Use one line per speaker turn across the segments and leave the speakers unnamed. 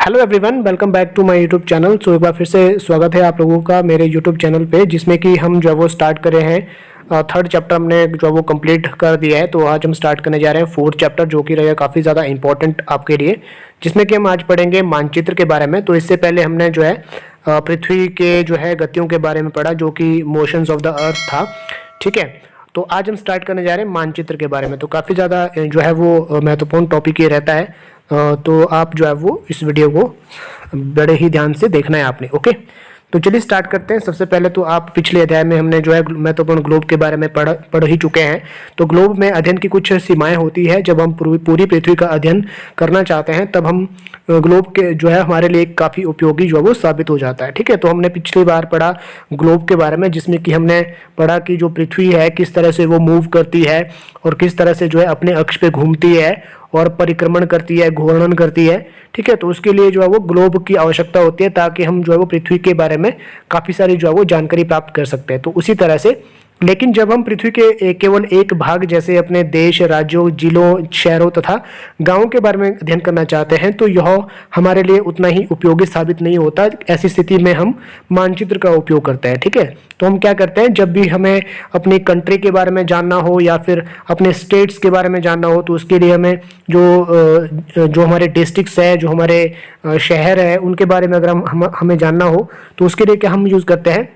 Hello everyone, welcome back to my YouTube channel. एक बार फिर से स्वागत है आप लोगों का मेरे यूट्यूब चैनल पे, जिसमें कि हम जो है वो स्टार्ट करे हैं। थर्ड चैप्टर हमने जो है वो कंप्लीट कर दिया है। तो आज हम स्टार्ट करने जा रहे हैं फोर्थ चैप्टर, जो कि रहेगा काफ़ी ज़्यादा इंपॉर्टेंट आपके लिए, जिसमें कि हम आज पढ़ेंगे मानचित्र के बारे में। तो इससे पहले हमने जो है पृथ्वी के जो है गतियों के बारे में पढ़ा, जो कि मोशंस ऑफ द अर्थ था। ठीक है, तो आज हम स्टार्ट करने जा रहे हैं मानचित्र के बारे में। तो काफ़ी ज़्यादा जो है वो महत्वपूर्ण टॉपिक ये रहता है। तो आप जो है वो इस वीडियो को बड़े ही ध्यान से देखना है आपने। ओके, तो चलिए स्टार्ट करते हैं। सबसे पहले तो आप पिछले अध्याय में हमने जो है महत्वपूर्ण ग्लोब के बारे में पढ़ ही चुके हैं। तो ग्लोब में अध्ययन की कुछ सीमाएं होती है। जब हम पूरी पृथ्वी का अध्ययन करना चाहते हैं, तब हम ग्लोब के जो है हमारे लिए काफ़ी उपयोगी जो है वो साबित हो जाता है। ठीक है, तो हमने पिछली बार पढ़ा ग्लोब के बारे में, जिसमें कि हमने पढ़ा कि जो पृथ्वी है किस तरह से वो मूव करती है और किस तरह से जो है अपने अक्ष पे घूमती है और परिक्रमण करती है, घूर्णन करती है। ठीक है, तो उसके लिए जो है वो ग्लोब की आवश्यकता होती है, ताकि हम जो है वो पृथ्वी के बारे में काफ़ी सारी जो है वो जानकारी प्राप्त कर सकते हैं। तो उसी तरह से, लेकिन जब हम पृथ्वी के केवल एक भाग जैसे अपने देश, राज्यों, जिलों, शहरों तथा गांवों के बारे में अध्ययन करना चाहते हैं, तो यह हमारे लिए उतना ही उपयोगी साबित नहीं होता। ऐसी स्थिति में हम मानचित्र का उपयोग करते हैं। ठीक है, तो हम क्या करते हैं, जब भी हमें अपनी कंट्री के बारे में जानना हो या फिर अपने स्टेट्स के बारे में जानना हो, तो उसके लिए हमें जो हमारे डिस्ट्रिक्ट्स है, जो हमारे शहर है, उनके बारे में अगर हमें जानना हो, तो उसके लिए क्या हम यूज़ करते हैं,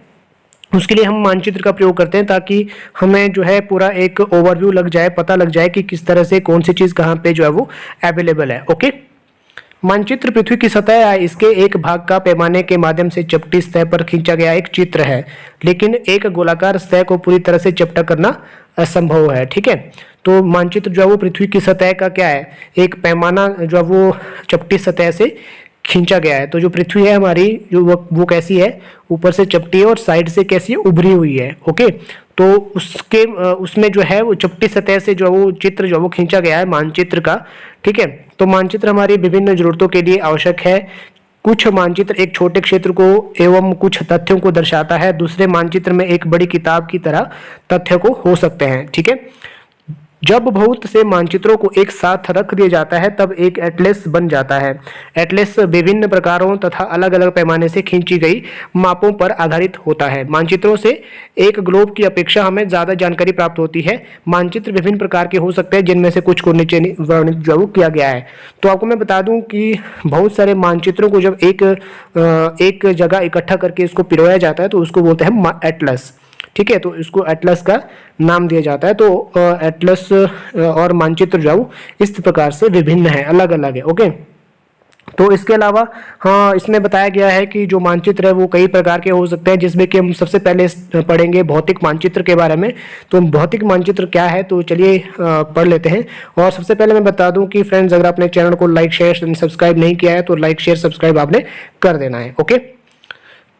उसके लिए हम मानचित्र का प्रयोग करते हैं, ताकि हमें जो है पूरा एक ओवरव्यू लग जाए, पता लग जाए कि किस तरह से कौन सी चीज़ कहाँ पे जो है वो अवेलेबल है। ओके, मानचित्र पृथ्वी की सतह या इसके एक भाग का पैमाने के माध्यम से चपटी सतह पर खींचा गया एक चित्र है, लेकिन एक गोलाकार सतह को पूरी तरह से चपटा करना असंभव है। ठीक है, तो मानचित्र जो है वो पृथ्वी की सतह का क्या है, एक पैमाना जो है वो चपटी सतह से खींचा गया है। तो जो पृथ्वी है हमारी, जो वो कैसी है, ऊपर से चपटी है और साइड से कैसी है, उभरी हुई है। ओके, तो उसमें जो है वो चपटी सतह से जो है वो चित्र जो है वो खींचा गया है मानचित्र का। ठीक है, तो मानचित्र हमारी विभिन्न जरूरतों के लिए आवश्यक है। कुछ मानचित्र एक छोटे क्षेत्र को एवं कुछ तथ्यों को दर्शाता है, दूसरे मानचित्र में एक बड़ी किताब की तरह तथ्य को हो सकते हैं। ठीक है, जब बहुत से मानचित्रों को एक साथ रख दिया जाता है, तब एक एटलस बन जाता है। एटलस विभिन्न प्रकारों तथा अलग अलग पैमाने से खींची गई मापों पर आधारित होता है। मानचित्रों से एक ग्लोब की अपेक्षा हमें ज़्यादा जानकारी प्राप्त होती है। मानचित्र विभिन्न प्रकार के हो सकते हैं, जिनमें से कुछ को नीचे वर्णित जो किया गया है। तो आपको मैं बता दूं कि बहुत सारे मानचित्रों को जब एक जगह इकट्ठा करके इसको पिरोया जाता है, तो उसको बोलते हैं एटलस। ठीक है, तो इसको एटलस का नाम दिया जाता है। तो एटलस और मानचित्र जो है वो इस प्रकार से विभिन्न है, अलग अलग है। ओके, तो इसके अलावा हाँ, इसमें बताया गया है कि जो मानचित्र है वो कई प्रकार के हो सकते हैं, जिसमें कि हम सबसे पहले पढ़ेंगे भौतिक मानचित्र के बारे में। तो भौतिक मानचित्र क्या है, तो चलिए पढ़ लेते हैं। और सबसे पहले मैं बता दूं कि फ्रेंड्स, अगर आपने चैनल को लाइक, शेयर, सब्सक्राइब नहीं किया है, तो लाइक, शेयर, सब्सक्राइब आपने कर देना है। ओके,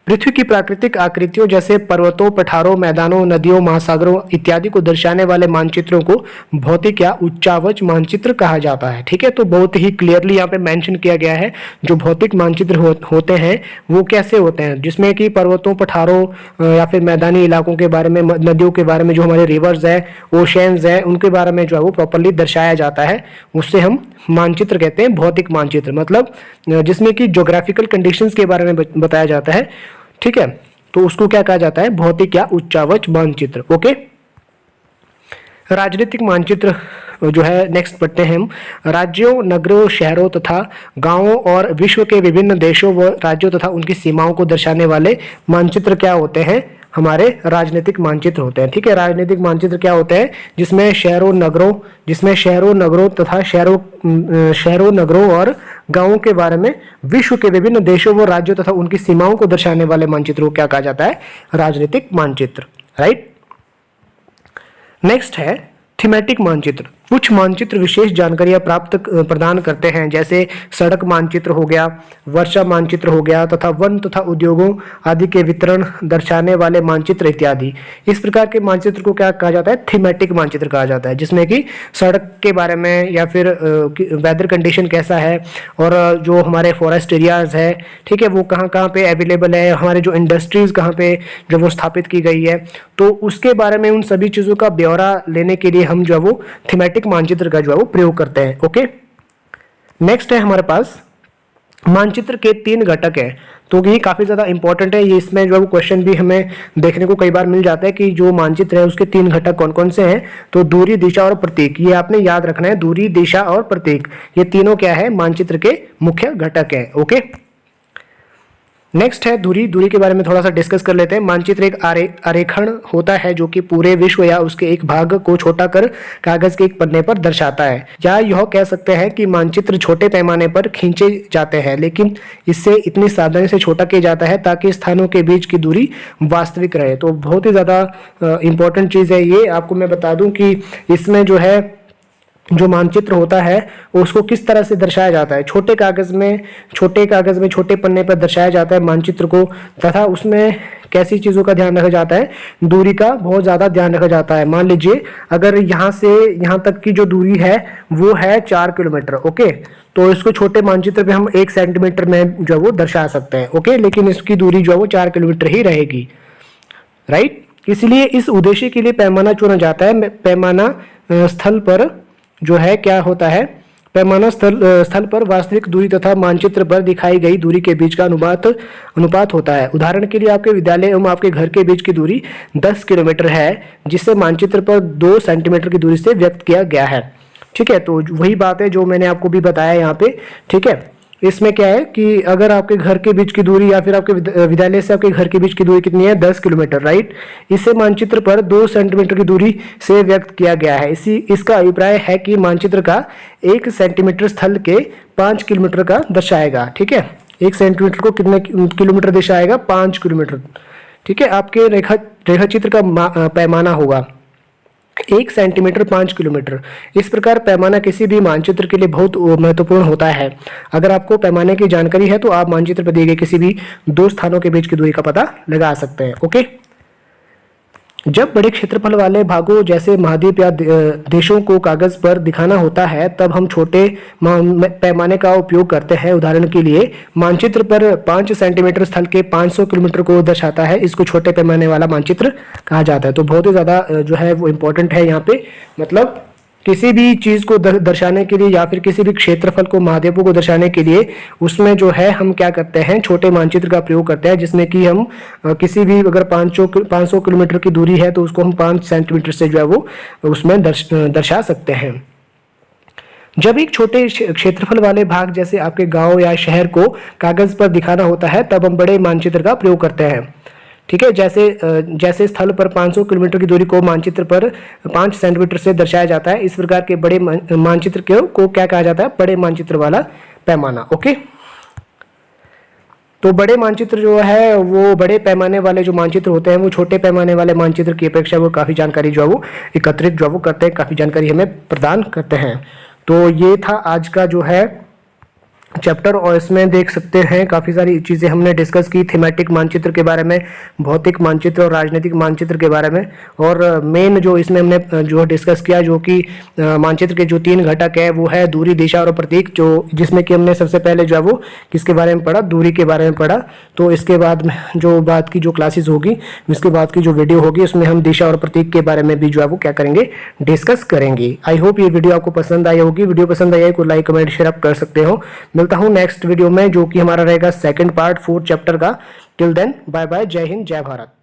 पृथ्वी की प्राकृतिक आकृतियों जैसे पर्वतों, पठारों, मैदानों, नदियों, महासागरों इत्यादि को दर्शाने वाले मानचित्रों को भौतिक या उच्चावच मानचित्र कहा जाता है। ठीक है, तो बहुत ही क्लियरली यहाँ पे मेंशन किया गया है जो भौतिक मानचित्र होते हैं वो कैसे होते हैं, जिसमें कि पर्वतों, पठारों या फिर मैदानी इलाकों के बारे में, नदियों के बारे में, जो हमारे रिवर्स है, ओशंस है, उनके बारे में जो है वो प्रॉपरली दर्शाया जाता है। उससे हम मानचित्र कहते हैं भौतिक मानचित्र, मतलब जिसमें कि ज्योग्राफिकल कंडीशंस के बारे में बताया जाता है। ठीक है, तो उसको क्या कहा जाता है, भौतिक या उच्चावच मानचित्र। ओके, राजनीतिक मानचित्र जो है नेक्स्ट पढ़ते हैं हम। राज्यों, नगरों, शहरों तथा गांवों और विश्व के विभिन्न देशों व राज्यों तथा उनकी सीमाओं को दर्शाने वाले मानचित्र क्या होते हैं, हमारे राजनीतिक मानचित्र होते हैं। ठीक है, राजनीतिक मानचित्र क्या होते हैं, जिसमें शहरों, नगरों तथा शहरों, नगरों और गांवों के बारे में, विश्व के विभिन्न देशों व राज्यों तथा उनकी सीमाओं को दर्शाने वाले मानचित्र को क्या कहा जाता है, राजनीतिक मानचित्र। राइट, नेक्स्ट है थीमेटिक मानचित्र। कुछ मानचित्र विशेष जानकारियां प्रदान करते हैं, जैसे सड़क मानचित्र हो गया, वर्षा मानचित्र हो गया, तथा वन तथा उद्योगों आदि के वितरण दर्शाने वाले मानचित्र इत्यादि। इस प्रकार के मानचित्र को क्या कहा जाता है, थीमेटिक मानचित्र कहा जाता है, जिसमें कि सड़क के बारे में या फिर वेदर कंडीशन कैसा है, और जो हमारे फॉरेस्ट एरियाज है, ठीक है, वो कहाँ कहाँ पे अवेलेबल है, हमारे जो इंडस्ट्रीज कहाँ पे जो वो स्थापित की गई है, तो उसके बारे में उन सभी चीज़ों का ब्यौरा लेने के लिए हम जो है वो थीमेटिक मानचित्र का जो है वो प्रयोग करते हैं। ओके, नेक्स्ट है हमारे पास मानचित्र के 3 घटक है। तो ये काफी ज्यादा इंपॉर्टेंट है, ये इसमें जो क्वेश्चन भी हमें देखने को कई बार मिल जाता है कि जो मानचित्र है उसके 3 घटक कौन कौन से हैं। तो दूरी, दिशा और प्रतीक, ये आपने याद रखना है। दूरी, दिशा और प्रतीक, ये तीनों क्या है, मानचित्र के मुख्य घटक है। ओके, नेक्स्ट है दूरी। दूरी के बारे में थोड़ा सा डिस्कस कर लेते हैं। मानचित्र एक आरेखण होता है जो कि पूरे विश्व या उसके एक भाग को छोटा कर कागज के एक पन्ने पर दर्शाता है। या यह कह सकते हैं कि मानचित्र छोटे पैमाने पर खींचे जाते हैं, लेकिन इससे इतनी सावधानी से छोटा किया जाता है ताकि स्थानों के बीच की दूरी वास्तविक रहे। तो बहुत ही ज़्यादा इंपॉर्टेंट चीज़ है ये। आपको मैं बता दूं कि इसमें जो है, जो मानचित्र होता है उसको किस तरह से दर्शाया जाता है। छोटे कागज में छोटे पन्ने पर दर्शाया जाता है मानचित्र को, तथा उसमें कैसी चीज़ों का ध्यान रखा जाता है, दूरी का बहुत ज़्यादा ध्यान रखा जाता है। मान लीजिए अगर यहाँ से यहाँ तक की जो दूरी है वो है 4 किलोमीटर। ओके, तो इसको छोटे मानचित्र पे हम 1 सेंटीमीटर में जो है वो दर्शा सकते हैं। ओके, लेकिन इसकी दूरी जो है वो 4 किलोमीटर ही रहेगी, राइट। इसलिए इस उद्देश्य के लिए पैमाना चुना जाता है। पैमाना स्थल पर जो है क्या होता है, पैमाना स्थल पर वास्तविक दूरी तथा मानचित्र पर दिखाई गई दूरी के बीच का अनुपात होता है। उदाहरण के लिए आपके विद्यालय एवं आपके घर के बीच की दूरी 10 किलोमीटर है, जिसे मानचित्र पर 2 सेंटीमीटर की दूरी से व्यक्त किया गया है। ठीक है, तो वही बात है जो मैंने आपको भी बताया यहाँ पे। ठीक है, इसमें क्या है कि अगर आपके घर के बीच की दूरी या फिर आपके विद्यालय से आपके घर के बीच की दूरी कितनी है, 10 किलोमीटर, राइट। इसे मानचित्र पर 2 सेंटीमीटर की दूरी से व्यक्त किया गया है। इसका अभिप्राय है कि मानचित्र का 1 सेंटीमीटर स्थल के 5 किलोमीटर का दर्शाएगा। ठीक है, 1 सेंटीमीटर को कितने किलोमीटर दर्शाएगा, 5 किलोमीटर। ठीक है, आपके रेखा चित्र का पैमाना होगा 1 सेंटीमीटर 5 किलोमीटर। इस प्रकार पैमाना किसी भी मानचित्र के लिए बहुत महत्वपूर्ण होता है। अगर आपको पैमाने की जानकारी है तो आप मानचित्र पर दिए गए किसी भी 2 स्थानों के बीच की दूरी का पता लगा सकते हैं। ओके, जब बड़े क्षेत्रफल वाले भागों जैसे महाद्वीप या देशों को कागज पर दिखाना होता है तब हम छोटे पैमाने का उपयोग करते हैं। उदाहरण के लिए मानचित्र पर 5 सेंटीमीटर स्थल के 500 किलोमीटर को दर्शाता है, इसको छोटे पैमाने वाला मानचित्र कहा जाता है। तो बहुत ही ज़्यादा जो है वो इम्पोर्टेंट है यहाँ पे। मतलब किसी भी चीज़ को दर्शाने के लिए या फिर किसी भी क्षेत्रफल को, महाद्वीपों को दर्शाने के लिए उसमें जो है हम क्या करते हैं, छोटे मानचित्र का प्रयोग करते हैं, जिसमें कि हम किसी भी अगर 500 किलोमीटर की दूरी है तो उसको हम 5 सेंटीमीटर से जो है वो उसमें दर्शा सकते हैं। जब एक छोटे क्षेत्रफल वाले भाग जैसे आपके गांव या शहर को कागज पर दिखाना होता है तब हम बड़े मानचित्र का प्रयोग करते हैं। ठीक है, जैसे स्थल पर 500 किलोमीटर की दूरी को मानचित्र पर 5 सेंटीमीटर से दर्शाया जाता है, इस प्रकार के बड़े मानचित्र को क्या कहा जाता है, बड़े मानचित्र वाला पैमाना। ओके, तो बड़े मानचित्र जो है वो बड़े पैमाने वाले जो मानचित्र होते हैं वो छोटे पैमाने वाले मानचित्र की अपेक्षा वो काफ़ी जानकारी जो है वो एकत्रित जो वो करते हैं, काफ़ी जानकारी हमें प्रदान करते हैं। तो ये था आज का जो है चैप्टर, और इसमें देख सकते हैं काफ़ी सारी चीज़ें हमने डिस्कस की। थीमेटिक मानचित्र के बारे में, भौतिक मानचित्र और राजनीतिक मानचित्र के बारे में, और मेन जो इसमें हमने जो डिस्कस किया जो कि मानचित्र के जो 3 घटक है वो है दूरी, दिशा और प्रतीक, जो जिसमें कि हमने सबसे पहले जो है वो किसके बारे में पढ़ा, दूरी के बारे में पढ़ा। तो इसके बाद में जो बात की जो क्लासेस होगी, इसके बाद की जो वीडियो होगी उसमें हम दिशा और प्रतीक के बारे में भी जो है वो क्या करेंगे, डिस्कस करेंगे। आई होप ये वीडियो आपको पसंद आई होगी। वीडियो पसंद आई है को लाइक कमेंट शेयर आप कर सकते हो। मिलता हूं नेक्स्ट वीडियो में जो कि हमारा रहेगा सेकंड पार्ट 4th चैप्टर का। टिल देन बाय बाय, जय हिंद, जय भारत।